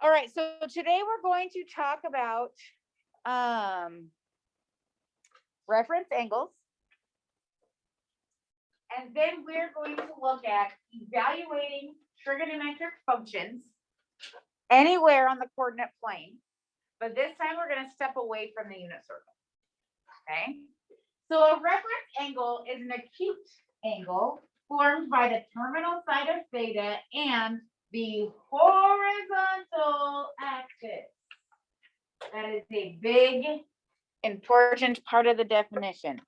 All right, so today we're going to talk about reference angles. And then we're going to look at evaluating trigonometric functions anywhere on the coordinate plane. But this time we're going to step away from the unit circle. Okay. So a reference angle is an acute angle formed by the terminal side of theta and the horizontal axis. That is a big, important part of the definition.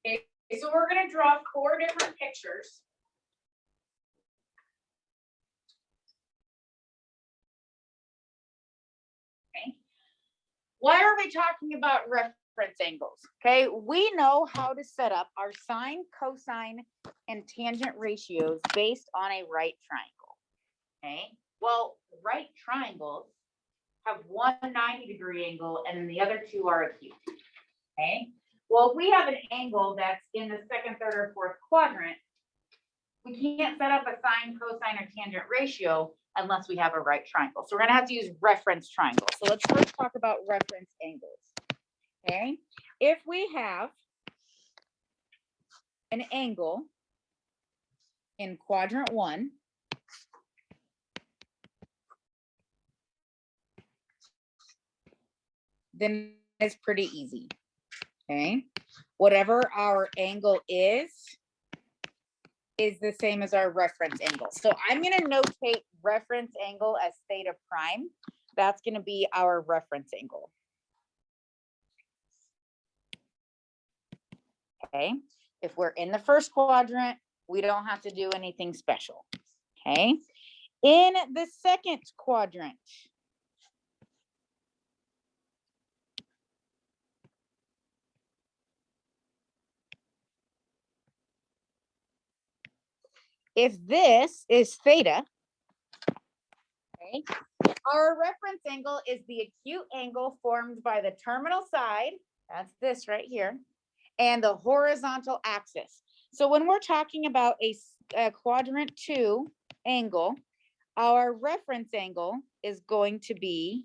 Okay, so we're going to draw 4 different pictures. Okay. Why are we talking about reference angles? Okay, we know how to set up our sine, cosine, and tangent ratios based on a right triangle. Okay, well, right triangles have one 90-degree angle and then the other 2 are acute. Okay, well, if we have an angle that's in the second, third, or fourth quadrant, we can't set up a sine, cosine, or tangent ratio unless we have a right triangle. So we're going to have to use reference triangles. So let's first talk about reference angles. Okay, if we have an angle in quadrant 1, then it's pretty easy. Okay, whatever our angle is the same as our reference angle. So I'm going to notate reference angle as theta prime. That's going to be our reference angle. Okay, if we're in the first quadrant, we don't have to do anything special. Okay, in the second quadrant, if this is theta, okay, our reference angle is the acute angle formed by the terminal side, that's this right here, and the horizontal axis. So when we're talking about a quadrant 2 angle, our reference angle is going to be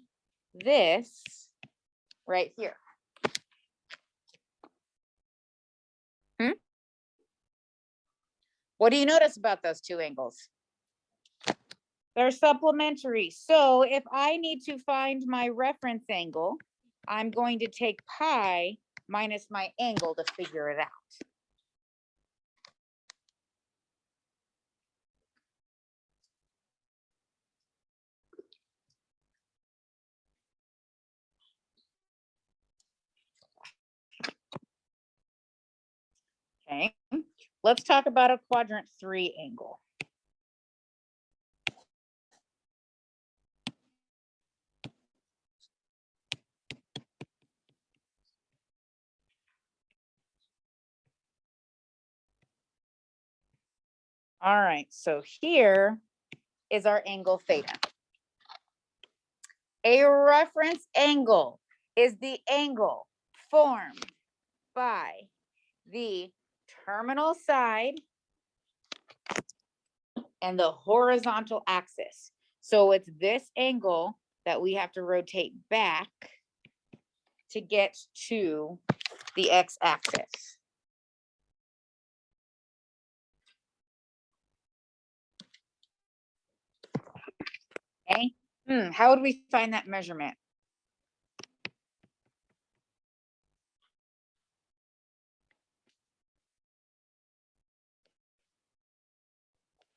this right here. What do you notice about those 2 angles? They're supplementary. So if I need to find my reference angle, I'm going to take pi minus my angle to figure it out. Okay, let's talk about a quadrant 3 angle. All right, so here is our angle theta. A reference angle is the angle formed by the terminal side and the horizontal axis. So it's this angle that we have to rotate back to get to the x-axis. Okay, how would we find that measurement?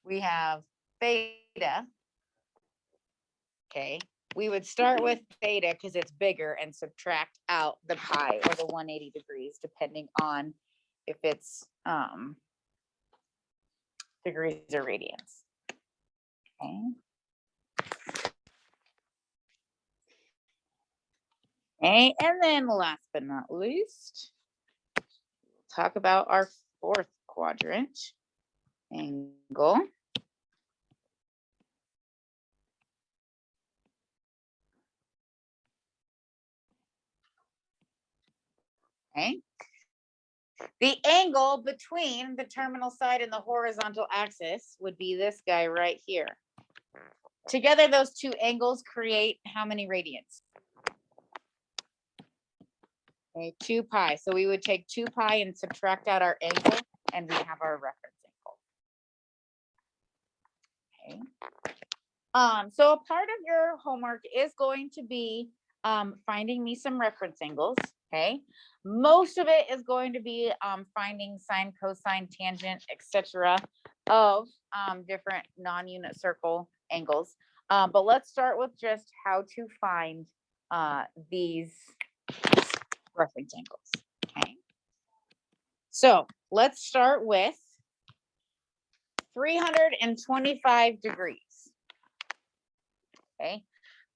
We have theta. Okay, we would start with theta because it's bigger and subtract out the pi or the 180 degrees, depending on if it's degrees or radians. Okay. Okay, and then last but not least, we'll talk about our fourth quadrant angle. Okay. The angle between the terminal side and the horizontal axis would be this guy right here. Together, those two angles create how many radians? Okay, 2 pi. So we would take 2 pi and subtract out our angle, and we have our reference angle. Okay. So a part of your homework is going to be finding me some reference angles. Okay. Most of it is going to be finding sine, cosine, tangent, etc. of different non-unit circle angles. But let's start with just how to find these reference angles. Okay. So let's start with 325 degrees. Okay.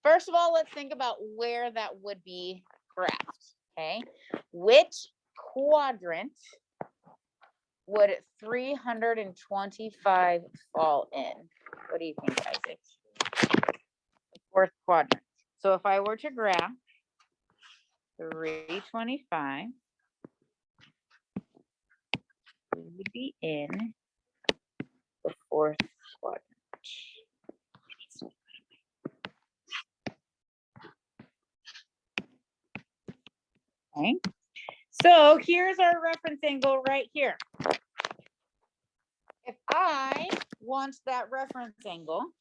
First of all, let's think about where that would be graphed. Okay. Which quadrant would 325 fall in? What do you think, Isaac? The fourth quadrant. So if I were to graph 325, we would be in the fourth quadrant. Okay. So here's our reference angle right here. If I want that reference angle,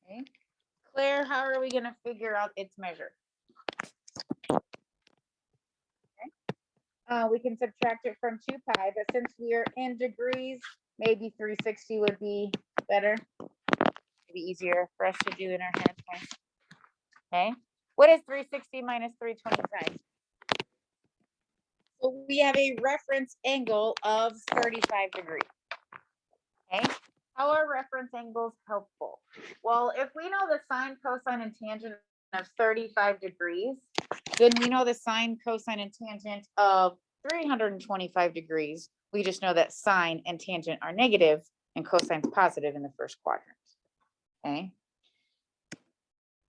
okay, Claire, how are we going to figure out its measure? Okay. We can subtract it from 2 pi, but since we are in degrees, maybe 360 would be better. It'd be easier for us to do in our head. Okay. What is 360 minus 325? So we have a reference angle of 35 degrees. Okay. How are reference angles helpful? Well, if we know the sine, cosine, and tangent of 35 degrees, then we know the sine, cosine, and tangent of 325 degrees. We just know that sine and tangent are negative and cosine's positive in the first quadrant. Okay.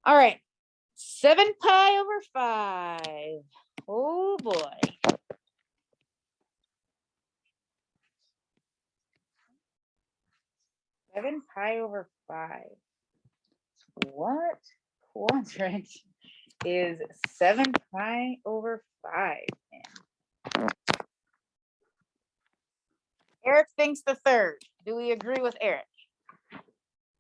All right. 7 pi over 5. Oh boy. Seven pi over 5. What quadrant is 7 pi over 5 in? Eric thinks the third. Do we agree with Eric?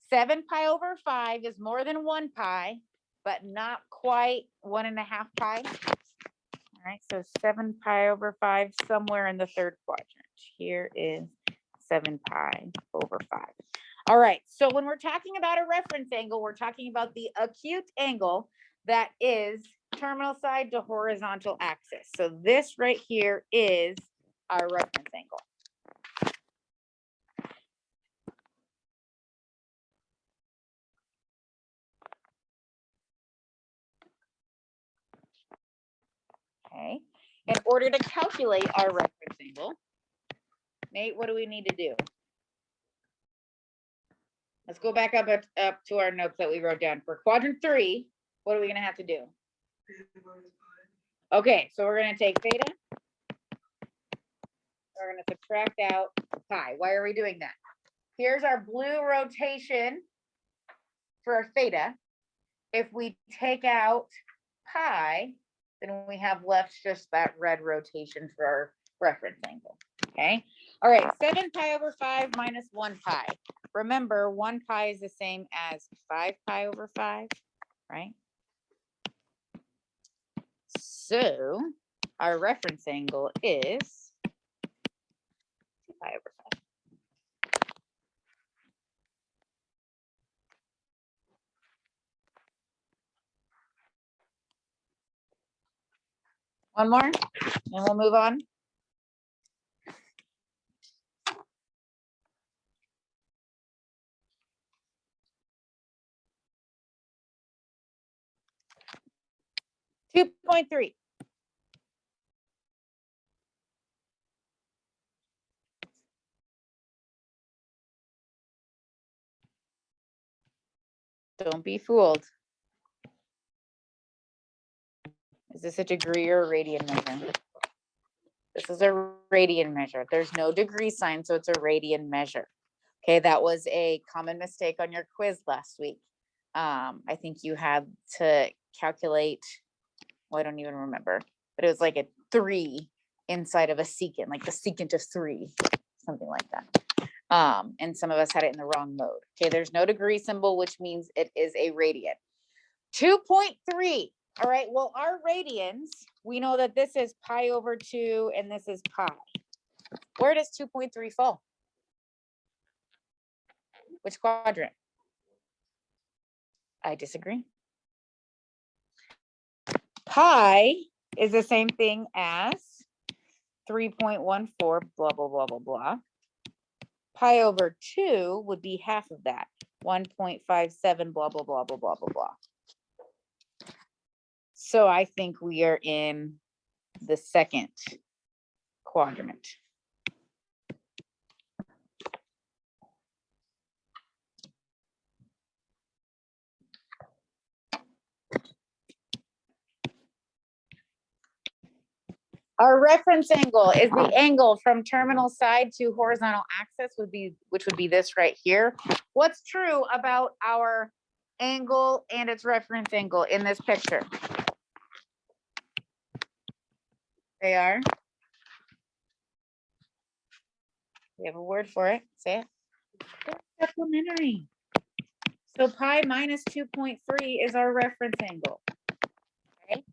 7 pi over 5 is more than 1 pi, but not quite 1.5 pi. All right, so 7 pi over 5, somewhere in the third quadrant. Here is 7 pi over 5. All right, so when we're talking about a reference angle, we're talking about the acute angle that is terminal side to horizontal axis. So this right here is our reference angle. Okay, in order to calculate our reference angle, Nate, what do we need to do? Let's go back up to our notes that we wrote down. For quadrant 3, what are we going to have to do? Okay, so we're going to take theta. We're going to subtract out pi. Why are we doing that? Here's our blue rotation for our theta. If we take out pi, then we have left just that red rotation for our reference angle. Okay. All right. 7 pi over 5 minus 1 pi. Remember, 1 pi is the same as 5 pi over 5, right? So our reference angle is 2 pi over 5. One more, and we'll move on. 2.3. Don't be fooled. Is this a degree or a radian measure? This is a radian measure. There's no degree sign, so it's a radian measure. Okay, that was a common mistake on your quiz last week. I think you had to calculate, well, I don't even remember, but it was like a 3 inside of a secant, like the secant of 3, something like that. And some of us had it in the wrong mode. Okay, there's no degree symbol, which means it is a radian. 2.3. All right, well, our radians, we know that this is pi over 2 and this is pi. Where does 2.3 fall? Which quadrant? I disagree. Pi is the same thing as 3.14, blah, blah, blah, blah, blah. Pi over 2 would be half of that, 1.57, blah, blah, blah, blah, blah, blah, blah. So I think we are in the second quadrant. Our reference angle is the angle from terminal side to horizontal axis, which would be this right here. What's true about our angle and its reference angle in this picture? They are. We have a word for it. Say it. They're supplementary. So pi minus 2.3 is our reference angle. Okay.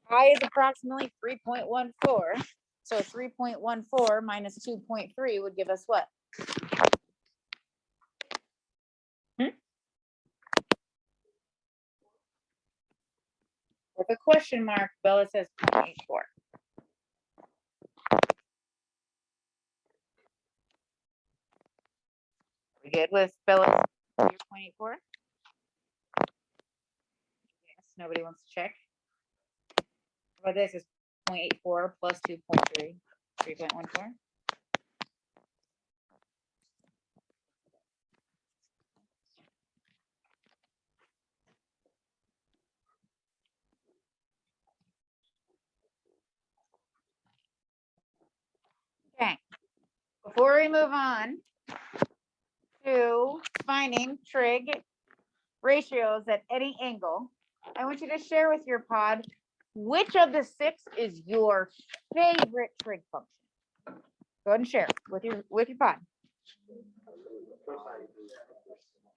Pi is approximately 3.14. So 3.14 minus 2.3 would give us what? With a question mark, Bella says 0.84. We good with Bella? 0.84? Yes, nobody wants to check. But this is 0.84 plus 2.3, 3.14. Okay, before we move on to finding trig ratios at any angle, I want you to share with your pod which of the 6 is your favorite trig function. Go ahead and share with your pod.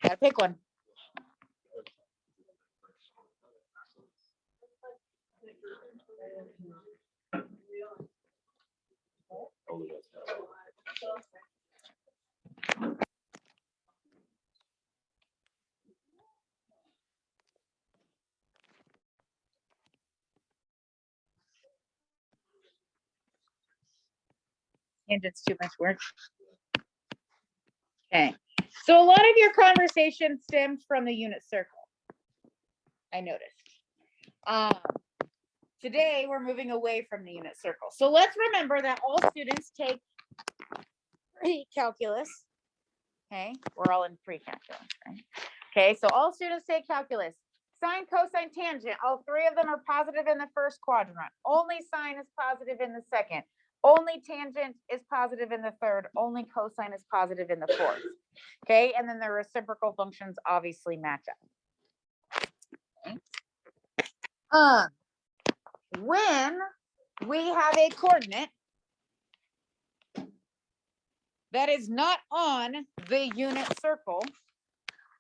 Gotta pick one. And it's too much work. Okay, so a lot of your conversation stemmed from the unit circle, I noticed. Today we're moving away from the unit circle. So let's remember that all students take pre-calculus. Okay, we're all in pre-calculus, right? Okay, so all students take calculus. Sine, cosine, tangent, all 3 of them are positive in the first quadrant. Only sine is positive in the second. Only tangent is positive in the third. Only cosine is positive in the fourth. Okay, and then the reciprocal functions obviously match up. Okay. When we have a coordinate that is not on the unit circle,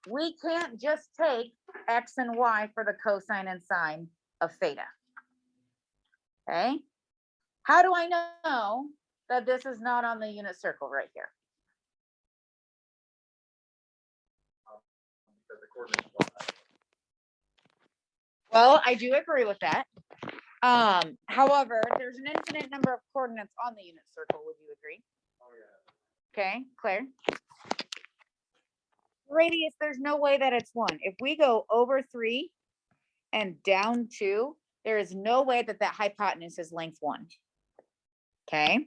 we can't just take x and y for the cosine and sine of theta. Okay, how do I know that this is not on the unit circle right here? Well, I do agree with that. However, there's an infinite number of coordinates on the unit circle. Would you agree? Oh, yeah. Okay, Claire. Radius, there's no way that it's 1. If we go over 3 and down 2, there is no way that that hypotenuse is length 1. Okay.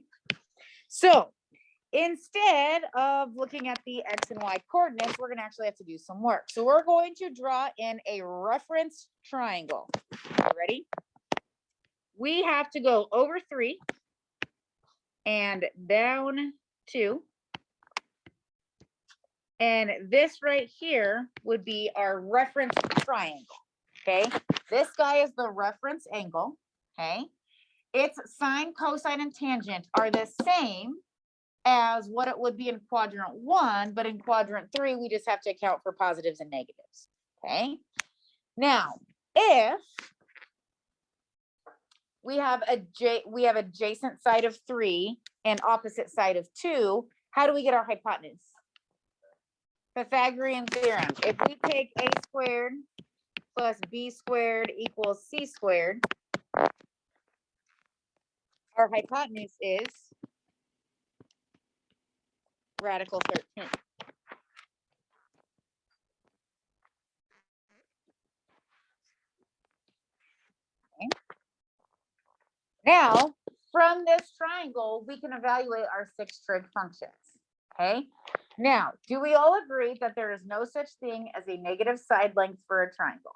So instead of looking at the X and Y coordinates, we're going to actually have to do some work. So we're going to draw in a reference triangle. Ready? We have to go over 3 and down 2. And this right here would be our reference triangle. Okay. This guy is the reference angle. Okay. Its sine, cosine, and tangent are the same as what it would be in quadrant 1, but in quadrant 3, we just have to account for positives and negatives. Okay. Now, if we have adjacent side of 3 and opposite side of 2, how do we get our hypotenuse? Pythagorean theorem. If we take a squared plus b squared equals c squared, our hypotenuse is radical 13. Okay. Now, from this triangle, we can evaluate our 6 trig functions. Okay. Now, do we all agree that there is no such thing as a negative side length for a triangle?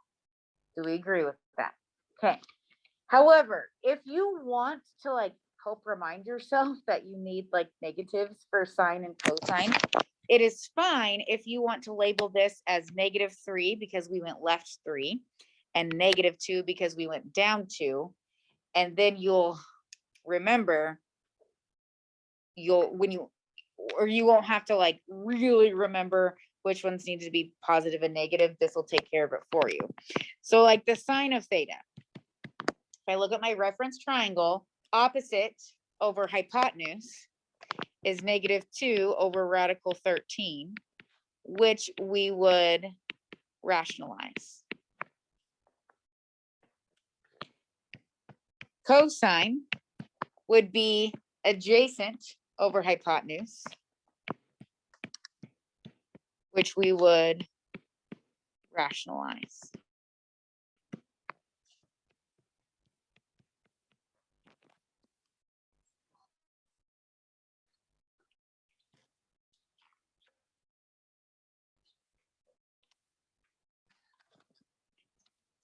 Do we agree with that? Okay. However, if you want to like help remind yourself that you need like negatives for sine and cosine, it is fine if you want to label this as -3 because we went left 3 and -2 because we went down 2. And then you'll remember you won't have to like really remember which ones need to be positive and negative. This will take care of it for you. So like the sine of theta, if I look at my reference triangle, opposite over hypotenuse is -2 over radical 13, which we would rationalize. Cosine would be adjacent over hypotenuse, which we would rationalize.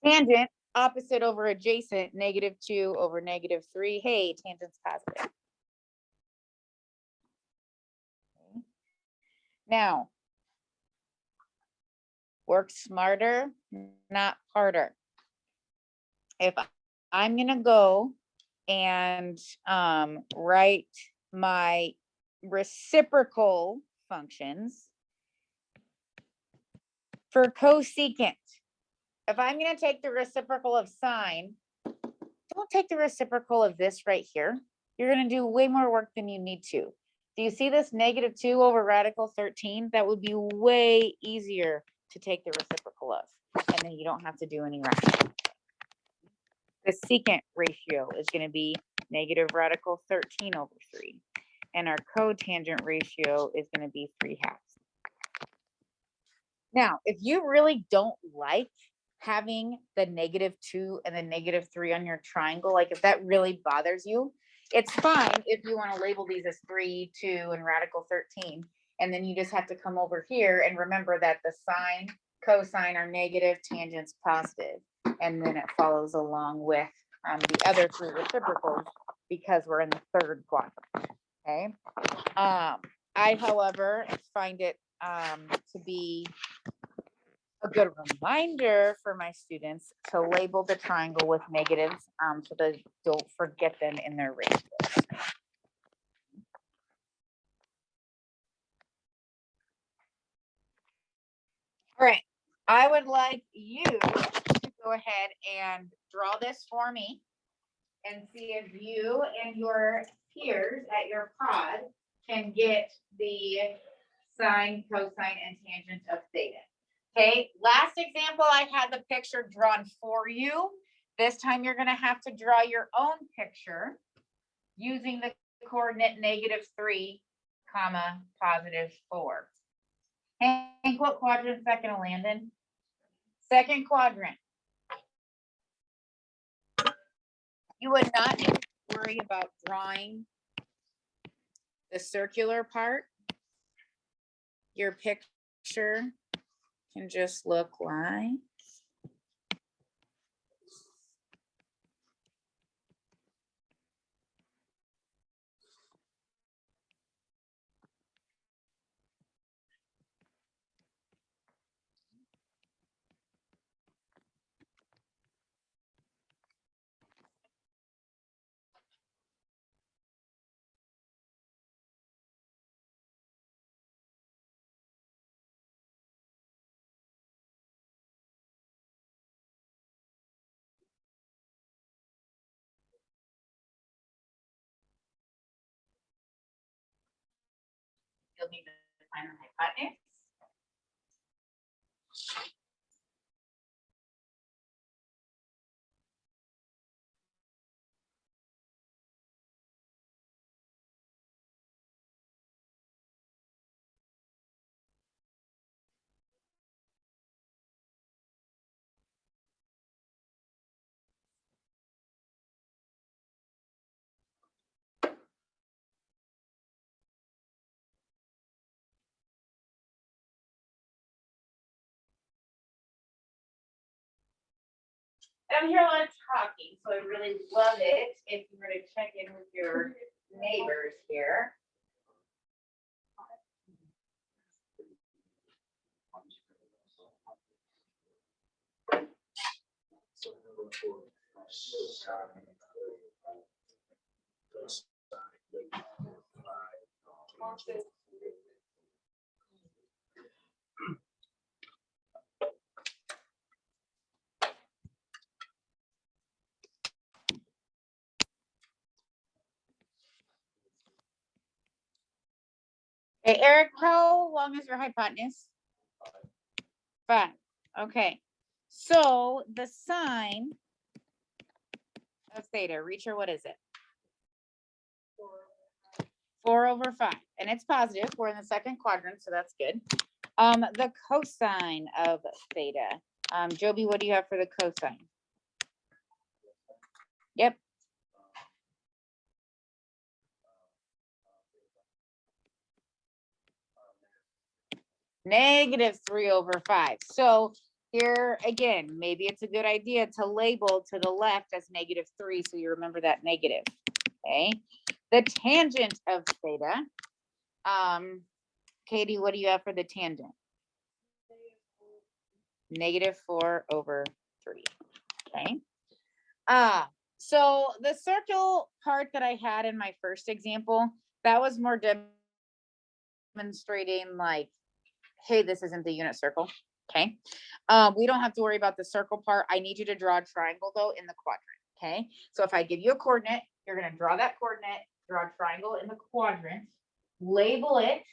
Tangent, opposite over adjacent, -2 over -3. Hey, tangent's positive. Okay. Now, work smarter, not harder. If I'm going to go and write my reciprocal functions for cosecant, if I'm going to take the reciprocal of sine, don't take the reciprocal of this right here. You're going to do way more work than you need to. Do you see this -2 over radical 13? That would be way easier to take the reciprocal of, and then you don't have to do any rationalization. The secant ratio is going to be negative radical 13 over 3. And our cotangent ratio is going to be 3/2. Now, if you really don't like having the -2 and the -3 on your triangle, like if that really bothers you, it's fine if you want to label these as 3, 2, and radical 13. And then you just have to come over here and remember that the sine, cosine are negative, tangent's positive. And then it follows along with the other 3 reciprocals because we're in the 3rd quadrant. Okay. I, however, find it to be a good reminder for my students to label the triangle with negatives so they don't forget them in their ratios. All right, I would like you to go ahead and draw this for me and see if you and your peers at your pod can get the sine, cosine, and tangent of theta. Okay, last example, I had the picture drawn for you. This time you're going to have to draw your own picture using the coordinate -3, +4. Hank, what quadrant is that going to land in? 2nd quadrant. You would not need to worry about drawing the circular part. Your picture can just look like you'll need to find the hypotenuse. I'm here a lot of talking, so I really love it if you were to check in with your neighbors here. Hey, Eric, how long is your hypotenuse? 5. Okay. So the sine of theta, Reacher, what is it? 4/5. And it's positive. We're in the second quadrant, so that's good. The cosine of theta. Joby, what do you have for the cosine? Yep. -3/5. So here again, maybe it's a good idea to label to the left as -3, so you remember that negative. Okay. The tangent of theta. Katie, what do you have for the tangent? -4/3. Okay. So the circle part that I had in my first example, that was more demonstrating like, hey, this isn't the unit circle. Okay. We don't have to worry about the circle part. I need you to draw a triangle though in the quadrant. Okay. So if I give you a coordinate, you're going to draw that coordinate, draw a triangle in the quadrant, label it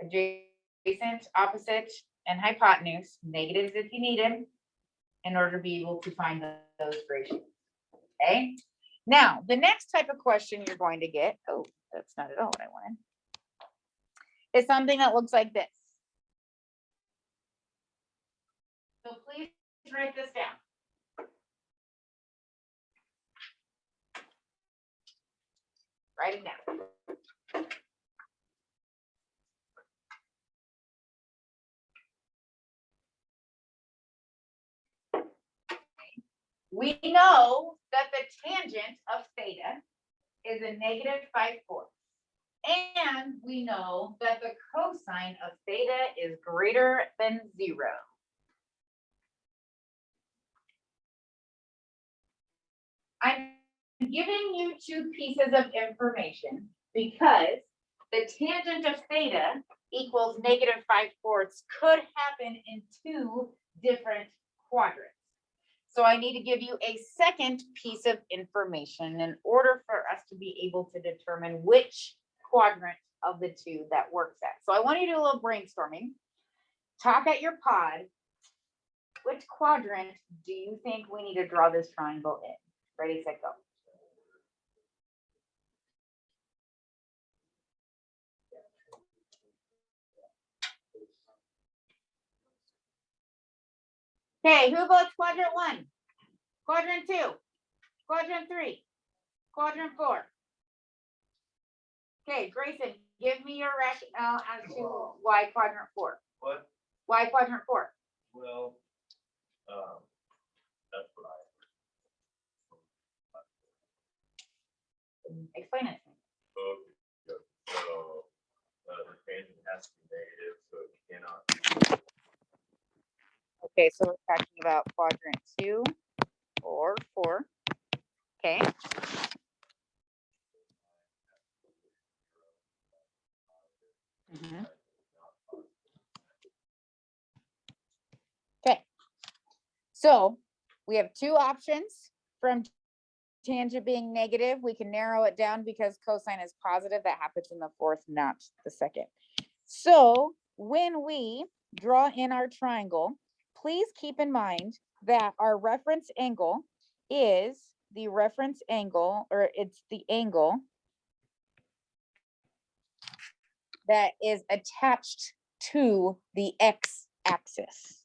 adjacent, opposite, and hypotenuse, negatives if you need them, in order to be able to find those ratios. Okay. Now, the next type of question you're going to get, oh, that's not at all what I wanted, is something that looks like this. So please write this down. Write it down. We know that the tangent of theta is a -5/4. And we know that the cosine of theta is greater than 0. I'm giving you 2 pieces of information because the tangent of theta equals -5/4 could happen in 2 different quadrants. So I need to give you a second piece of information in order for us to be able to determine which quadrant of the 2 that works at. So I want you to do a little brainstorming. Talk at your pod. Which quadrant do you think we need to draw this triangle in? Ready, set, go. Okay, who votes quadrant 1? Quadrant 2? Quadrant 3, quadrant 4. Okay, Grayson, give me your rationale as to why quadrant 4. What? Why quadrant 4? Well, that's what Explain it. okay. Good. So the tangent has to be negative, so it cannot. Okay, so we're talking about quadrant 2 or 4. Okay. Okay. So we have two options from tangent being negative. We can narrow it down because cosine is positive. That happens in the fourth, not the second. So when we draw in our triangle, please keep in mind that our reference angle is the reference angle, or it's the angle that is attached to the x-axis.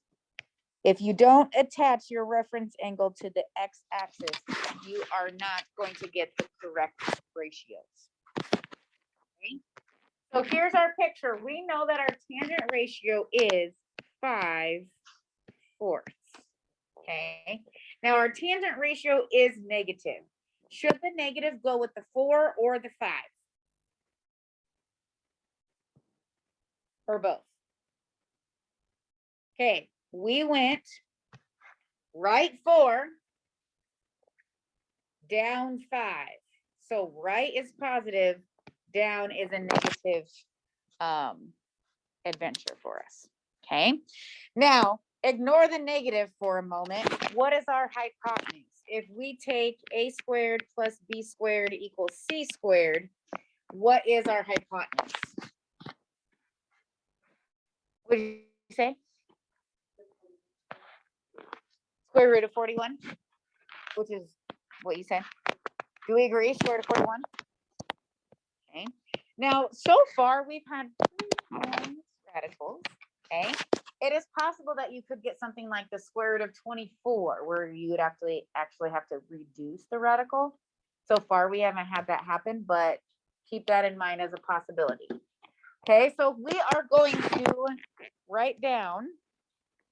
If you don't attach your reference angle to the x-axis, you are not going to get the correct ratios. Okay? So here's our picture. We know that our tangent ratio is 5/4. Okay. Now our tangent ratio is negative. Should the negative go with the 4 or the 5? Or both? Okay, we went right 4, down 5. So right is positive, down is a negative adventure for us. Okay, now ignore the negative for a moment. What is our hypotenuse? If we take a squared plus b squared equals c squared, what is our hypotenuse? What did you say? Square root of 41, which is what you said. Do we agree? Square root of 41. Okay. Now, so far we've had radicals. Okay. It is possible that you could get something like the square root of 24, where you would actually have to reduce the radical. So far, we haven't had that happen, but keep that in mind as a possibility. Okay, so we are going to write down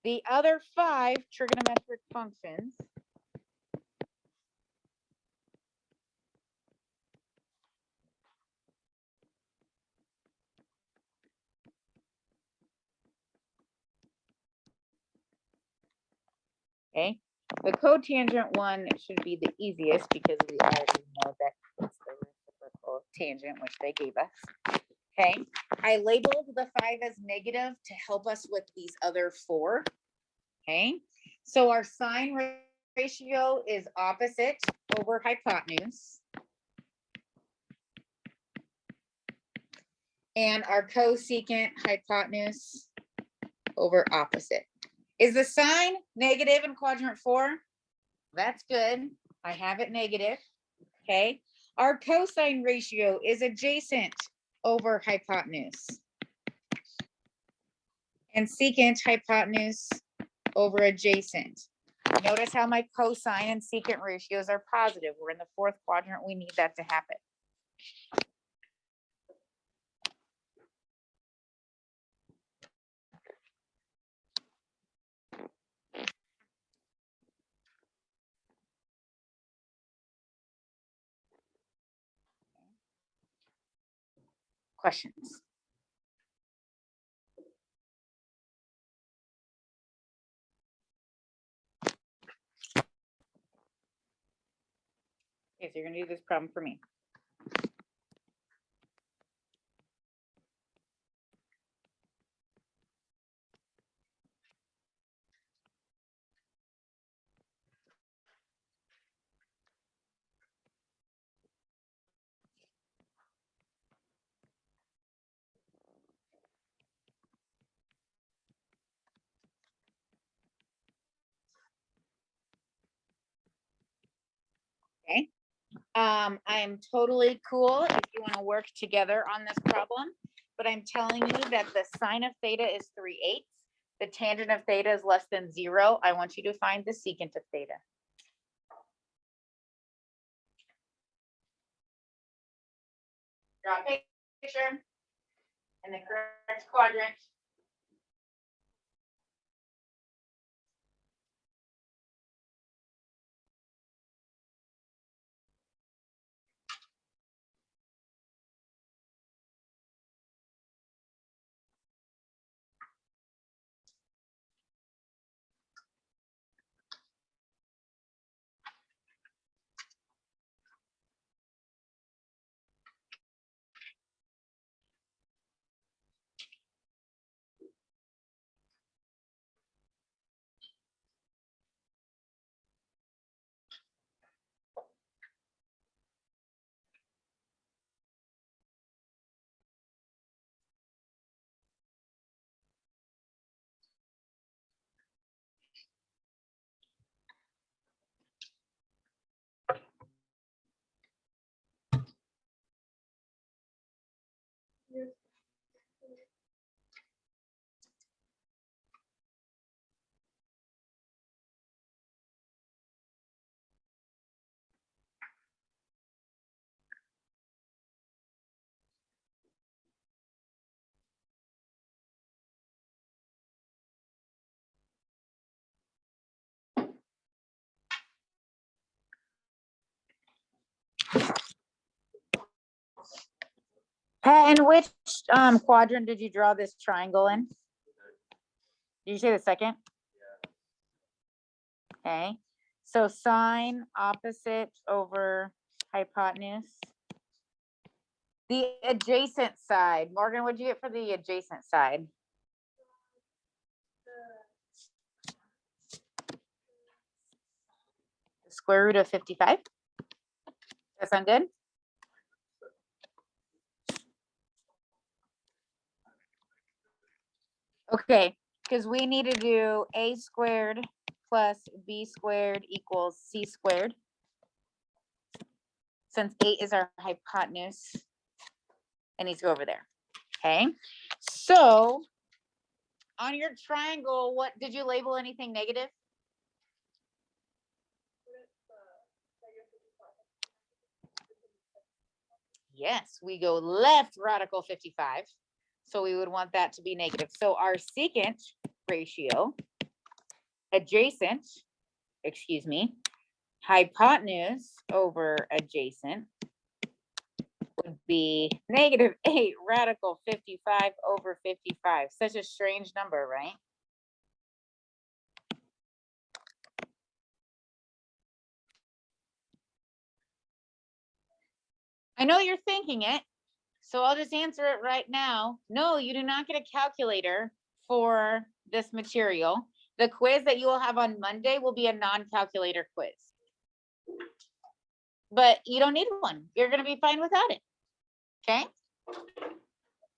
the other 5 trigonometric functions. Okay, the cotangent one should be the easiest because we already know that it's the reciprocal tangent, which they gave us. Okay, I labeled the 5 as negative to help us with these other 4. Okay, so our sine ratio is opposite over hypotenuse. And our cosecant hypotenuse over opposite. Is the sine negative in quadrant 4? That's good. I have it negative. Okay. Our cosine ratio is adjacent over hypotenuse. And secant hypotenuse over adjacent. Notice how my cosine and secant ratios are positive. We're in the fourth quadrant. We need that to happen. Questions? Okay, so you're gonna do this problem for me. Okay. I am totally cool if you want to work together on this problem, but I'm telling you that the sine of theta is 3/8. The tangent of theta is less than 0. I want you to find the secant of theta. Draw a picture in the correct quadrant. And which quadrant did you draw this triangle in? Did you say the second? Okay, so sine opposite over hypotenuse. The adjacent side. Morgan, what'd you get for the adjacent side? The square root of 55. That sound good? Okay, because we need to do a squared plus b squared equals c squared. Since 8 is our hypotenuse, it needs to go over there. Okay, so on your triangle, what did you label anything negative? Yes, we go left radical 55. So we would want that to be negative. So our secant ratio, adjacent, excuse me, hypotenuse over adjacent would be negative 8 radical 55 over 55. Such a strange number, right? I know you're thinking it, so I'll just answer it right now. No, you do not get a calculator for this material. The quiz that you will have on Monday will be a non-calculator quiz. But you don't need one. You're going to be fine without it. Okay?